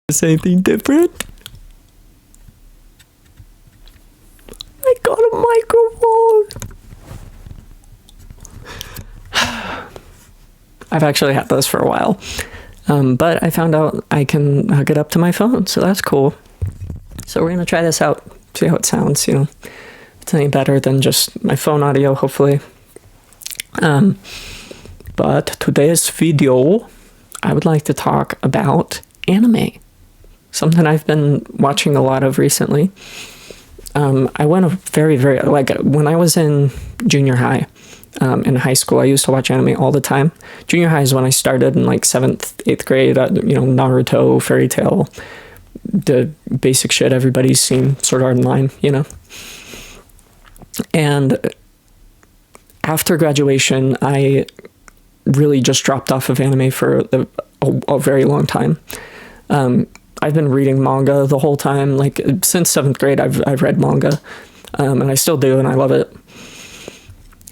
Is anything different? I got a microphone. I've actually had this for a while, but I found out I can hook it up to my phone, so that's cool. So we're gonna try this out, see how it sounds. If it's any better than just my phone audio, hopefully. But today's video, I would like to talk about anime. Something I've been watching a lot of recently. I went when I was in junior high, in high school, I used to watch anime all the time. Junior high is when I started in 7th, 8th grade, Naruto, Fairy Tail, the basic shit everybody's seen, Sword Art Online, And after graduation, I really just dropped off of anime for a very long time. I've been reading manga the whole time. Since 7th grade, I've read manga, and I still do, and I love it.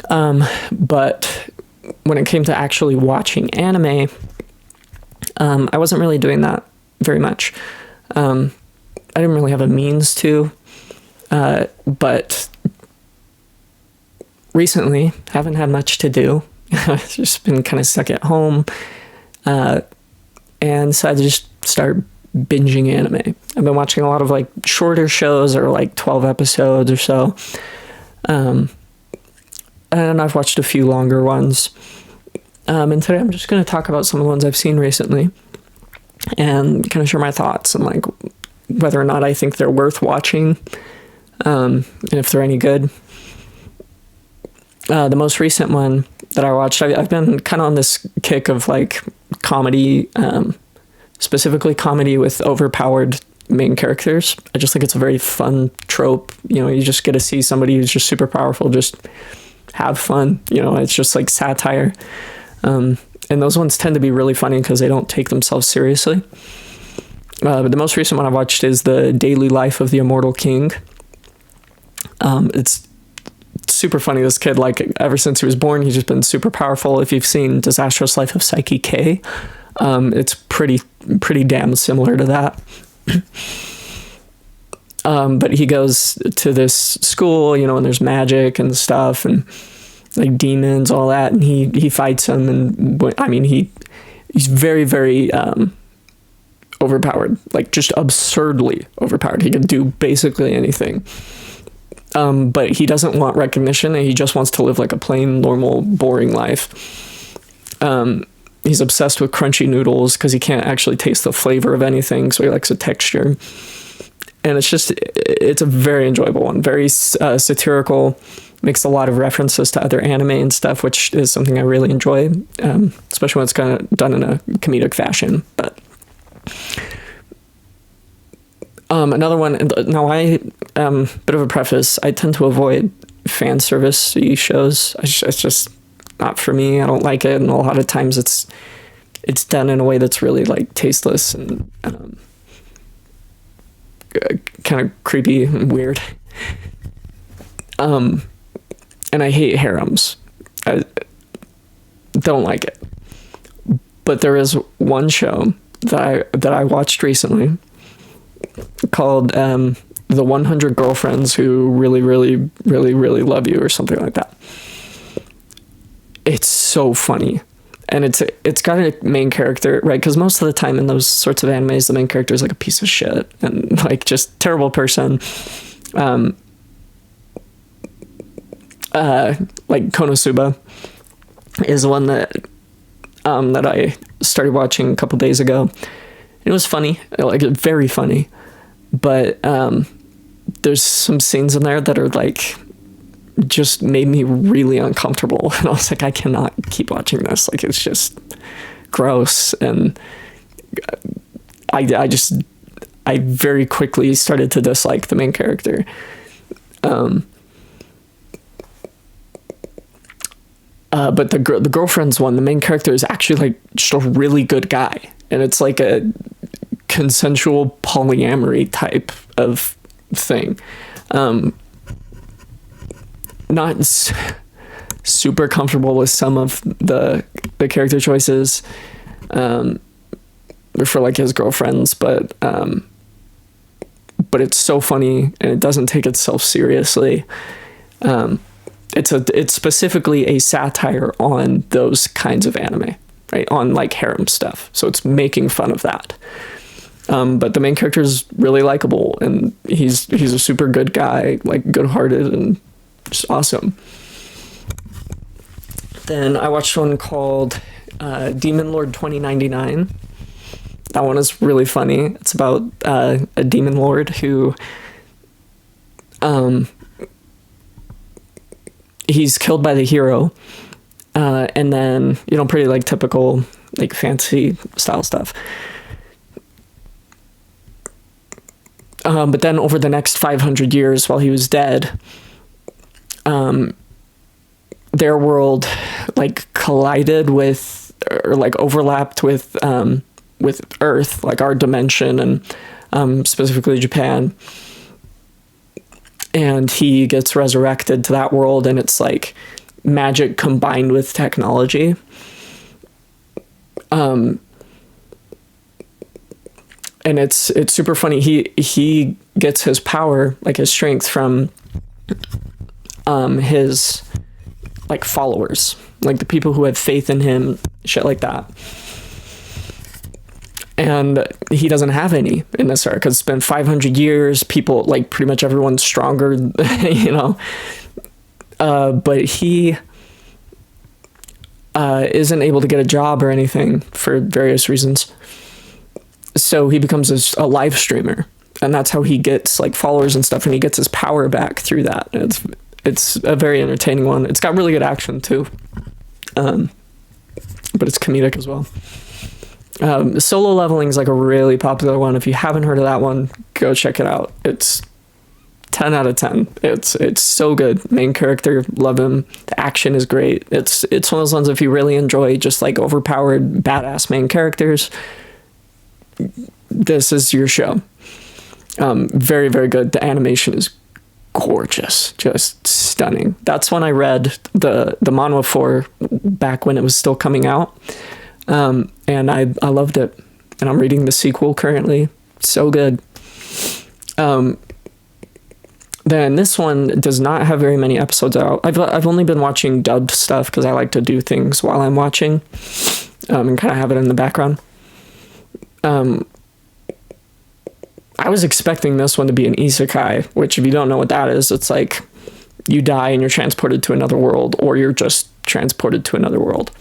But when it came to actually watching anime, I wasn't really doing that very much. I didn't really have a means to, but recently, haven't had much to do. I've just been kind of stuck at home, and decided to just start binging anime. I've been watching a lot of shorter shows or 12 episodes or so. And I've watched a few longer ones. And today I'm just going to talk about some of the ones I've seen recently and kind of share my thoughts and whether or not I think they're worth watching, and if they're any good. The most recent one that I watched, I've been kind of on this kick of comedy, specifically comedy with overpowered main characters. I just think it's a very fun trope. You just get to see somebody who's just super powerful, just have fun. It's just satire. And those ones tend to be really funny because they don't take themselves seriously. But the most recent one I watched is The Daily Life of the Immortal King. It's super funny. This kid, ever since he was born, he's just been super powerful. If you've seen Disastrous Life of Psyche K, it's pretty damn similar to that. But he goes to this school, and there's magic and stuff and demons, all that, and he fights them, and he's very, very overpowered, just absurdly overpowered. He can do basically anything. But he doesn't want recognition, and he just wants to live a plain, normal, boring life. He's obsessed with crunchy noodles because he can't actually taste the flavor of anything, so he likes the texture. And it's a very enjoyable one, very satirical, makes a lot of references to other anime and stuff, which is something I really enjoy, especially when it's kind of done in a comedic fashion. But another one, now bit of a preface, I tend to avoid fan service-y shows. It's just not for me. I don't like it, and a lot of times it's done in a way that's really tasteless and kind of creepy and weird. And I hate harems. I don't like it. But there is one show that I watched recently called The 100 Girlfriends Who Really, Really, Really, Really Love You, or something like that. It's so funny. And it's got a main character, right? Because most of the time in those sorts of animes, the main character is a piece of shit and just terrible person. Konosuba is one that I started watching a couple days ago. It was funny, very funny, but there's some scenes in there that are just made me really uncomfortable, and I was I cannot keep watching this. It's just gross, and I very quickly started to dislike the main character. But the girlfriend's one, the main character is actually just a really good guy, and it's a consensual polyamory type of thing. Not super comfortable with some of the character choices. There's for like his girlfriends, but it's so funny and it doesn't take itself seriously. It's specifically a satire on those kinds of anime, right? On like harem stuff. So it's making fun of that. But the main character is really likable, and he's a super good guy, like good-hearted and just awesome. Then I watched one called Demon Lord 2099. That one is really funny. It's about a demon lord who he's killed by the hero, and then, you know, pretty like typical like fantasy style stuff. But then over the next 500 years while he was dead, their world like collided with, or like overlapped with Earth, like our dimension, and specifically Japan. And he gets resurrected to that world, and it's like magic combined with technology. And it's super funny. He gets his power, like his strength, from his like followers, like the people who have faith in him, shit like that. And he doesn't have any in this arc because it's been 500 years. People, like pretty much everyone's stronger, you know. But he isn't able to get a job or anything for various reasons. So he becomes a live streamer, and that's how he gets like followers and stuff, and he gets his power back through that. And it's a very entertaining one. It's got really good action too, but it's comedic as well. Solo Leveling is like a really popular one. If you haven't heard of that one, go check it out. It's 10 out of 10. It's so good. Main character, love him. The action is great. It's one of those ones, if you really enjoy just like overpowered badass main characters, this is your show. Very, very good. The animation is gorgeous, just stunning. That's when I read the manhwa for, back when it was still coming out. And I loved it, and I'm reading the sequel currently. So good. Then this one does not have very many episodes out. I've only been watching dubbed stuff because I like to do things while I'm watching, and kind of have it in the background. I was expecting this one to be an isekai, which, if you don't know what that is, it's like you die and you're transported to another world, or you're just transported to another world.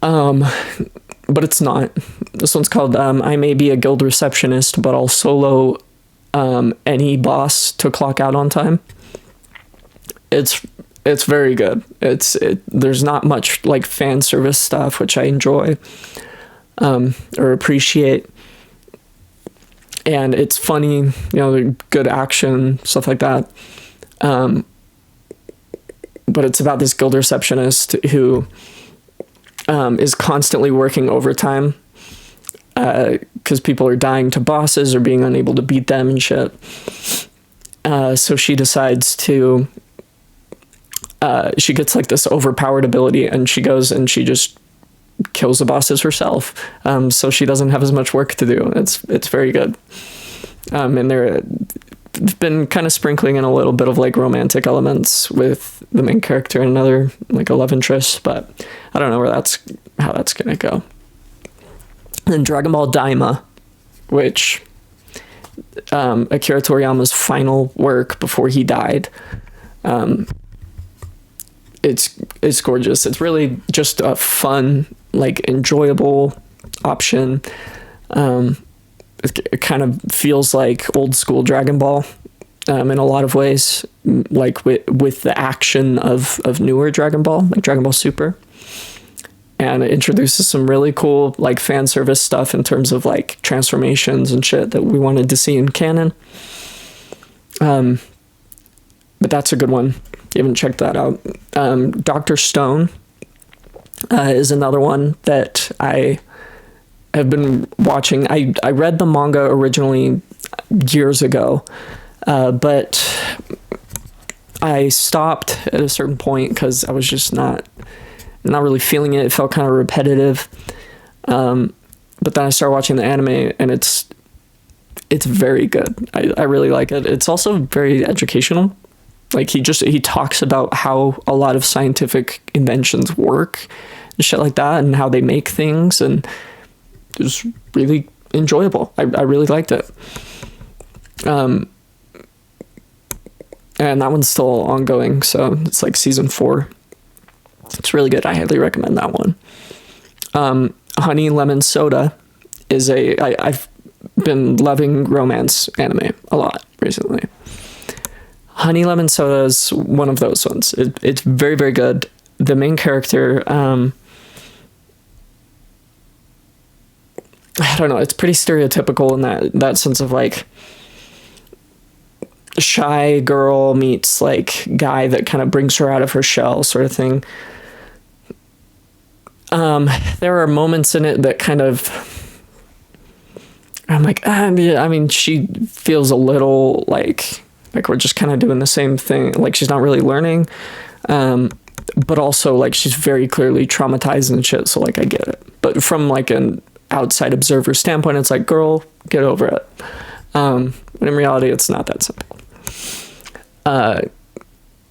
But it's not. This one's called I May Be a Guild Receptionist, but I'll solo any boss to clock out on time. It's very good. There's not much like fan service stuff, which I enjoy or appreciate. And it's funny, you know, good action, stuff like that. But it's about this guild receptionist who is constantly working overtime because people are dying to bosses or being unable to beat them and shit. So she decides to, she gets like this overpowered ability, and she goes and she just kills the bosses herself. So she doesn't have as much work to do. It's very good. And they've been kind of sprinkling in a little bit of like romantic elements with the main character and another like a love interest, but I don't know how that's gonna go. And Dragon Ball Daima, which Akira Toriyama's final work before he died. It's gorgeous. It's really just a fun, like enjoyable option. It kind of feels like old school Dragon Ball in a lot of ways, like with the action of newer Dragon Ball, like Dragon Ball Super. And it introduces some really cool like fan service stuff in terms of like transformations and shit that we wanted to see in canon. But that's a good one. If you haven't checked that out. Dr. Stone is another one that I have been watching. I read the manga originally years ago, but I stopped at a certain point because I was just not really feeling it. It felt kind of repetitive. but then I started watching the anime, and it's very good. I really like it. It's also very educational. Like, he talks about how a lot of scientific inventions work and shit like that, and how they make things, and it was really enjoyable. I really liked it. And that one's still ongoing, so it's like season 4. It's really good. I highly recommend that one. Honey Lemon Soda is I've been loving romance anime a lot recently. Honey Lemon Soda is one of those ones. It's very, very good. The main character, I don't know, it's pretty stereotypical in that sense of like, shy girl meets like guy that kind of brings her out of her shell sort of thing. There are moments in it that kind of, I'm like, I mean, she feels a little like we're just kind of doing the same thing. Like, she's not really learning. But also, like, she's very clearly traumatized and shit, so, like, I get it. But from, like, an outside observer standpoint, it's like, girl, get over it. But in reality, it's not that simple. I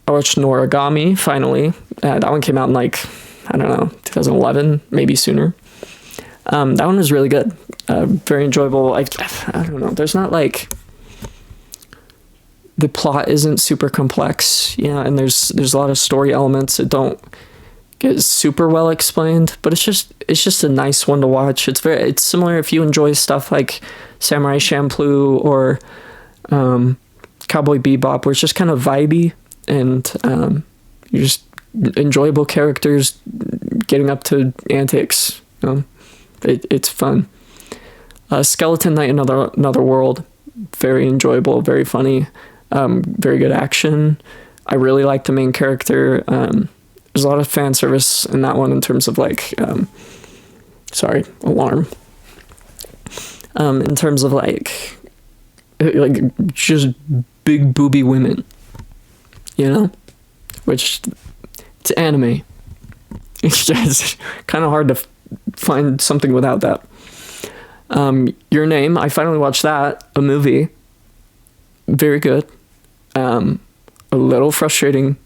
watched Noragami, finally. That one came out in, like, I don't know, 2011, maybe sooner. That one was really good. Very enjoyable. I don't know. There's not, like... The plot isn't super complex, and there's a lot of story elements that don't get super well explained, but it's just a nice one to watch. It's similar if you enjoy stuff like Samurai Champloo or Cowboy Bebop, where it's just kind of vibey and you're just enjoyable characters getting up to antics. It's fun. Skeleton Knight, Another World, very enjoyable, very funny. Very good action. I really like the main character. There's a lot of fan service in that one in terms of like, alarm. In terms of like just big booby women, which it's anime. It's just kind of hard to find something without that. Your Name, I finally watched that, a movie. Very good. A little frustrating,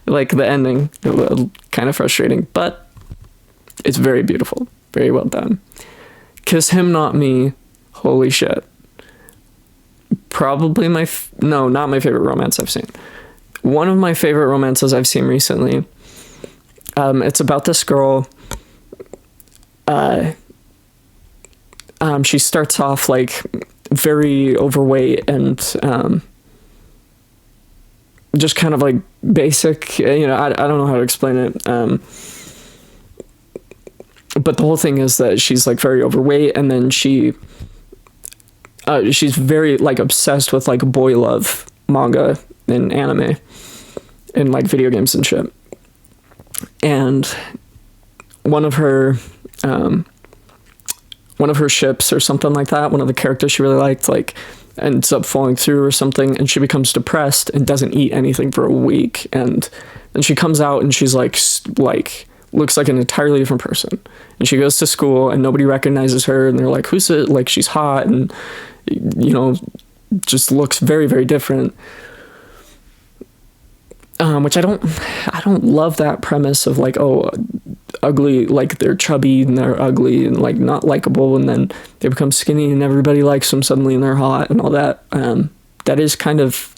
like the ending, a little kind of frustrating, but it's very beautiful, very well done. Kiss Him Not Me, holy shit. Probably not my favorite romance I've seen. One of my favorite romances I've seen recently. It's about this girl. She starts off like very overweight and just kind of like basic, I don't know how to explain it. But the whole thing is that she's like very overweight, and then she's very like obsessed with like boy love manga and anime and like video games and shit. And one of her ships or something like that, one of the characters she really liked, like ends up falling through or something, and she becomes depressed and doesn't eat anything for a week, and then she comes out and she's like looks like an entirely different person, and she goes to school and nobody recognizes her, and they're like, who's it? Like, she's hot and just looks very, very different. Which I don't love that premise of like, oh, ugly, like they're chubby and they're ugly and like not likable, and then they become skinny and everybody likes them suddenly and they're hot and all that. That is kind of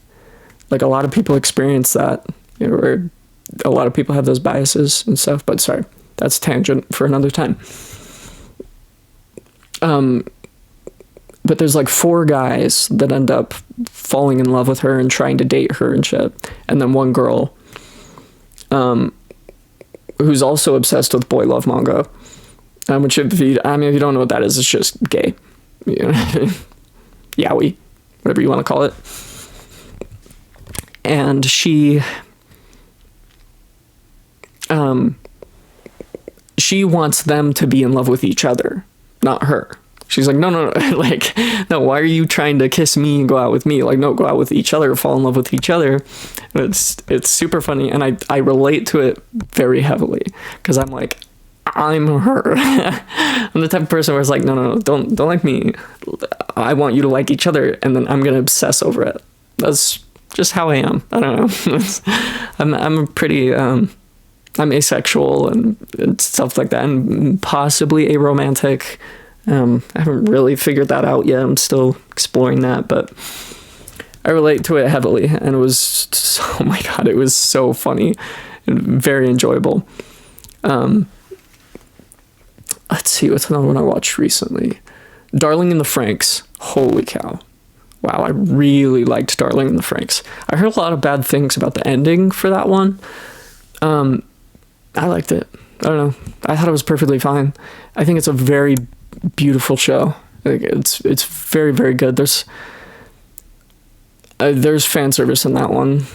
like, a lot of people experience that, where a lot of people have those biases and stuff, but sorry, that's a tangent for another time. But there's like 4 guys that end up falling in love with her and trying to date her and shit. And then one girl, who's also obsessed with boy love manga. Which if you don't know what that is, it's just gay. Yaoi, whatever you want to call it. And she wants them to be in love with each other, not her. She's like, no, like, no, why are you trying to kiss me and go out with me? Like, no, go out with each other, fall in love with each other. And it's super funny, and I relate to it very heavily, because I'm like, I'm her. I'm the type of person where it's like, no, don't like me. I want you to like each other, and then I'm gonna obsess over it. That's just how I am. I don't know. I'm a pretty I'm asexual and stuff like that, and possibly aromantic. I haven't really figured that out yet. I'm still exploring that, but I relate to it heavily, and it was, oh my god, it was so funny and very enjoyable. Let's see, what's another one I watched recently? Darling in the Franxx. Holy cow. Wow, I really liked Darling in the Franxx. I heard a lot of bad things about the ending for that one. I liked it. I don't know. I thought it was perfectly fine. I think it's a very beautiful show. Like, it's very, very good. There's fan service in that one.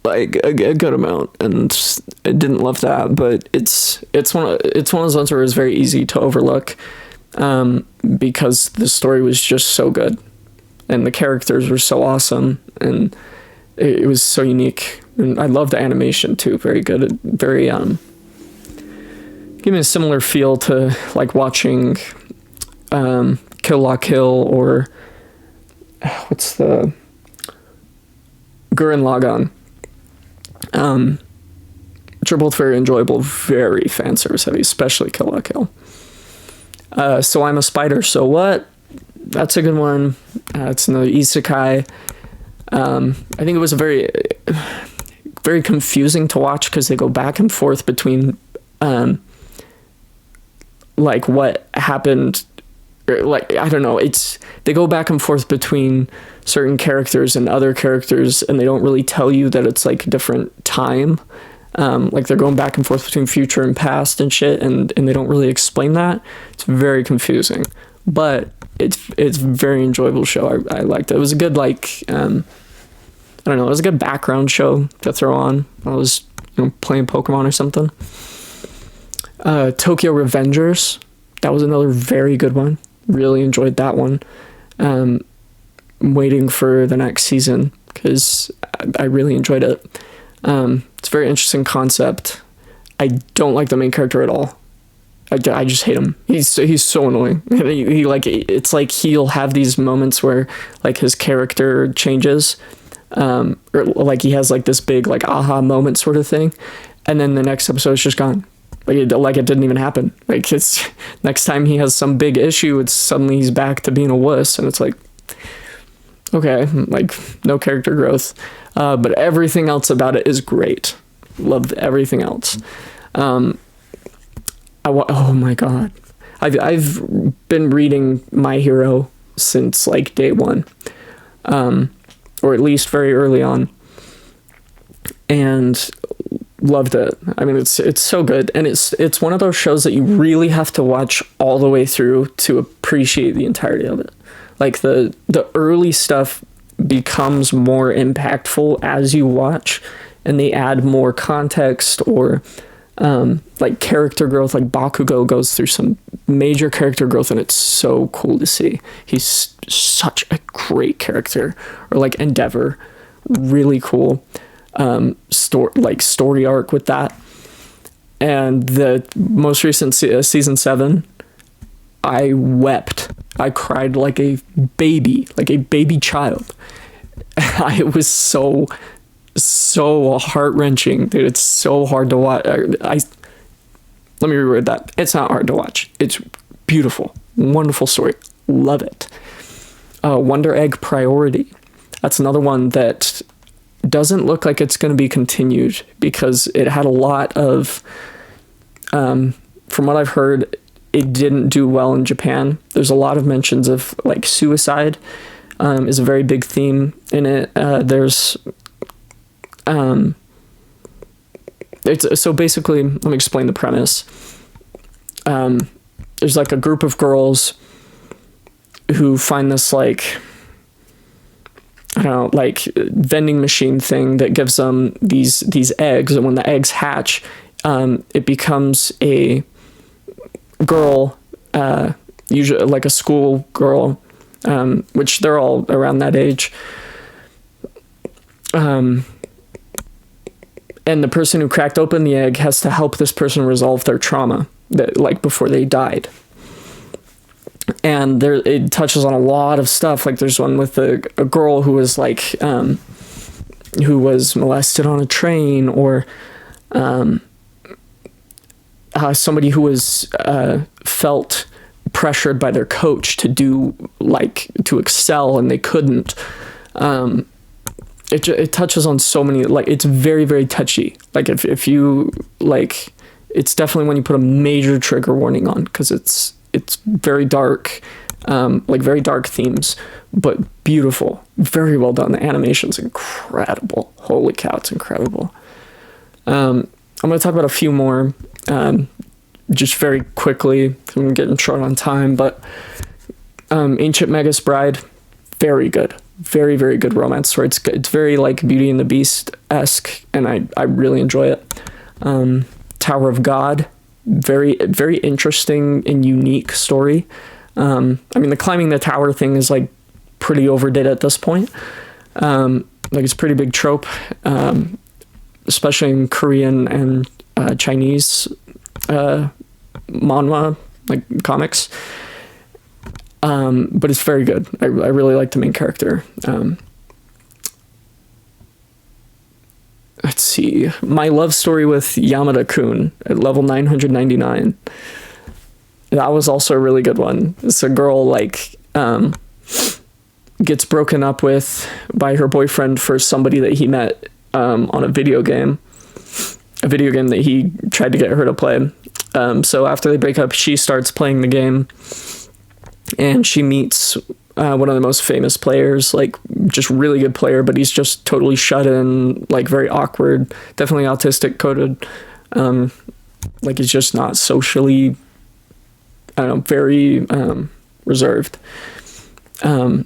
Like a good amount, and I didn't love that, but it's one of those ones where it's very easy to overlook, because the story was just so good, and the characters were so awesome, and it was so unique, and I love the animation too. Very good, very give me a similar feel to like watching Kill La Kill, or what's the Gurren Lagann. Which are both very enjoyable, very fan service heavy, especially Kill La Kill. So I'm a Spider, So What? That's a good one. It's another isekai. I think it was a very, very confusing to watch because they go back and forth between, like what happened, or like, I don't know. They go back and forth between certain characters and other characters, and they don't really tell you that it's like a different time. Like they're going back and forth between future and past and shit, and they don't really explain that. It's very confusing, but it's a very enjoyable show. I liked it. It was a good, like, I don't know, it was a good background show to throw on while I was, playing Pokemon or something. Tokyo Revengers, that was another very good one. Really enjoyed that one. I'm waiting for the next season because I really enjoyed it. It's a very interesting concept. I don't like the main character at all. I just hate him. He's so annoying. He like, it's like he'll have these moments where like his character changes, or like he has like this big like aha moment sort of thing, and then the next episode is just gone. Like it didn't even happen. Like it's next time he has some big issue, it's suddenly he's back to being a wuss, and it's like, okay, like no character growth. But everything else about it is great. Loved everything else. Oh my god, I've been reading My Hero since like day one, or at least very early on, and loved it. I mean, it's so good, and it's one of those shows that you really have to watch all the way through to appreciate the entirety of it. Like the early stuff becomes more impactful as you watch, and they add more context or like character growth. Like Bakugo goes through some major character growth, and it's so cool to see. He's such a great character. Or like Endeavor, really cool story arc with that. And the most recent season 7, I wept. I cried like a baby child. It was so heart-wrenching, dude. It's so hard to watch. Let me reword that. It's not hard to watch. It's beautiful. Wonderful story. Love it. Wonder Egg Priority. That's another one that doesn't look like it's going to be continued because it had a lot of, from what I've heard, it didn't do well in Japan. There's a lot of mentions of like suicide, is a very big theme in it. So basically, let me explain the premise. There's like a group of girls who find this like, I don't know, like vending machine thing that gives them these eggs, and when the eggs hatch, it becomes a girl, usually like a school girl, which they're all around that age. and the person who cracked open the egg has to help this person resolve their trauma that, like, before they died. And there, it touches on a lot of stuff. Like, there's one with a girl who was like, who was molested on a train, or somebody who was felt pressured by their coach to do, like, to excel, and they couldn't. It touches on so many, like, it's very, very touchy. Like, if you, like, it's definitely when you put a major trigger warning on, because it's very dark, like, very dark themes, but beautiful, very well done. The animation's incredible. Holy cow, it's incredible. I'm going to talk about a few more, just very quickly. I'm getting short on time, but Ancient Magus Bride, very good. Very, very good romance story. It's very, like, Beauty and the Beast-esque, and I really enjoy it. Tower of God, very, very interesting and unique story. I mean, the climbing the tower thing is, like, pretty overdid at this point. Like, it's a pretty big trope, especially in Korean and Chinese manhwa, like, comics. But it's very good. I really like the main character. Let's see. My Love Story with Yamada-kun at level 999. That was also a really good one. It's a girl, like, gets broken up with by her boyfriend for somebody that he met on a video game that he tried to get her to play. So after they break up, she starts playing the game, and she meets one of the most famous players, like, just really good player, but he's just totally shut in, like, very awkward, definitely autistic coded. Like, he's just not socially, I don't know, very reserved. And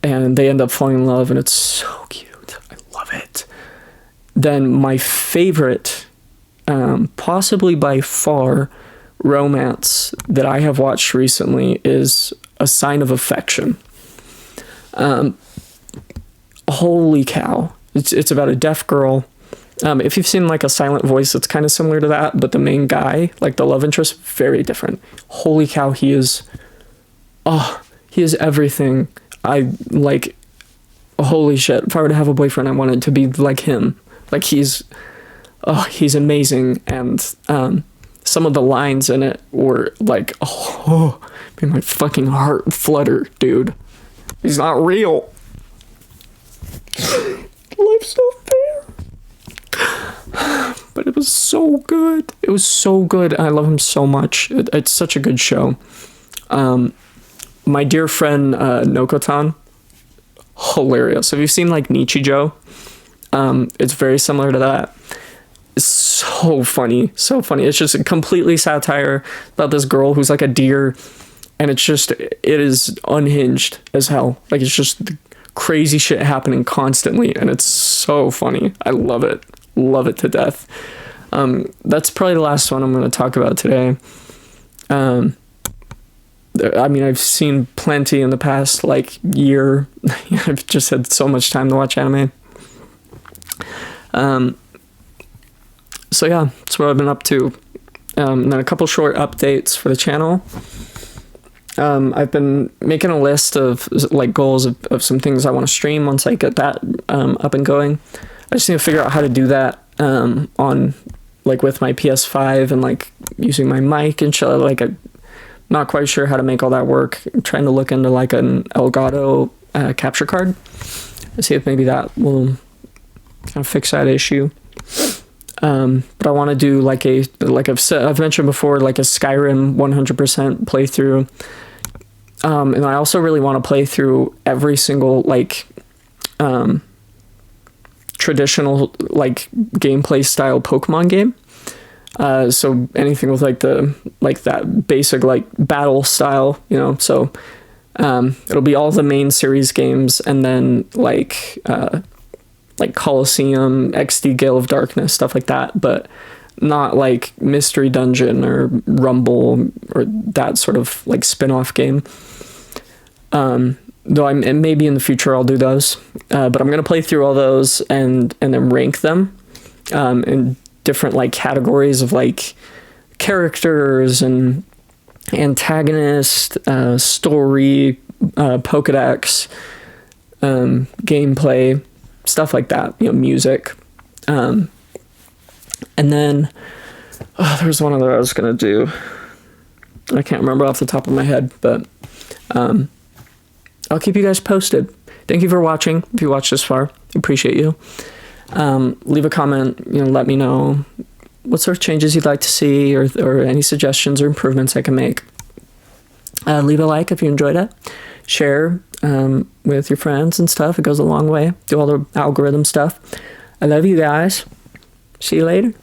they end up falling in love, and it's so cute. I love it. Then my favorite, possibly by far, romance that I have watched recently is A Sign of Affection. Holy cow. It's about a deaf girl. If you've seen, like, A Silent Voice, it's kind of similar to that, but the main guy, like, the love interest, very different. Holy cow, he is everything. I, like, holy shit. If I were to have a boyfriend, I wanted to be like him. Like, he's amazing. And some of the lines in it were like, made my fucking heart flutter, dude. He's not real. Life's not fair. But it was so good. It was so good. I love him so much. It's such a good show. My dear friend Nokotan, hilarious. Have you seen, like, Nichijou? It's very similar to that. It's so funny. So funny. It's just a completely satire about this girl who's like a deer, and it is unhinged as hell. Like, it's just crazy shit happening constantly, and it's so funny. I love it. Love it to death. That's probably the last one I'm going to talk about today. I mean, I've seen plenty in the past, like, year. I've just had so much time to watch anime. So yeah, that's what I've been up to. And then a couple short updates for the channel. I've been making a list of, like, goals of some things I want to stream once I get that up and going. I just need to figure out how to do that on, like, with my PS5 and, like, using my mic and shit. Like, I'm not quite sure how to make all that work. I'm trying to look into, like, an Elgato capture card. See if maybe that will kind of fix that issue. But I want to do, like, I've mentioned before, like, a Skyrim 100% playthrough. And I also really want to play through every single, like, traditional, like, gameplay style Pokemon game. So anything with, like, that basic, like, battle style, you know. So it'll be all the main series games, and then, like Colosseum, XD Gale of Darkness, stuff like that, but not like Mystery Dungeon or Rumble or that sort of, like, spin-off game. Though and maybe in the future I'll do those. But I'm gonna play through all those and then rank them. in different like categories of like characters and antagonist, story, Pokedex, gameplay, stuff like that, music. And then there's one other I was going to do. I can't remember off the top of my head, but I'll keep you guys posted. Thank you for watching. If you watched this far, appreciate you. Leave a comment, let me know what sort of changes you'd like to see, or any suggestions or improvements I can make. Leave a like if you enjoyed it. Share with your friends and stuff. It goes a long way. Do all the algorithm stuff. I love you guys. See you later.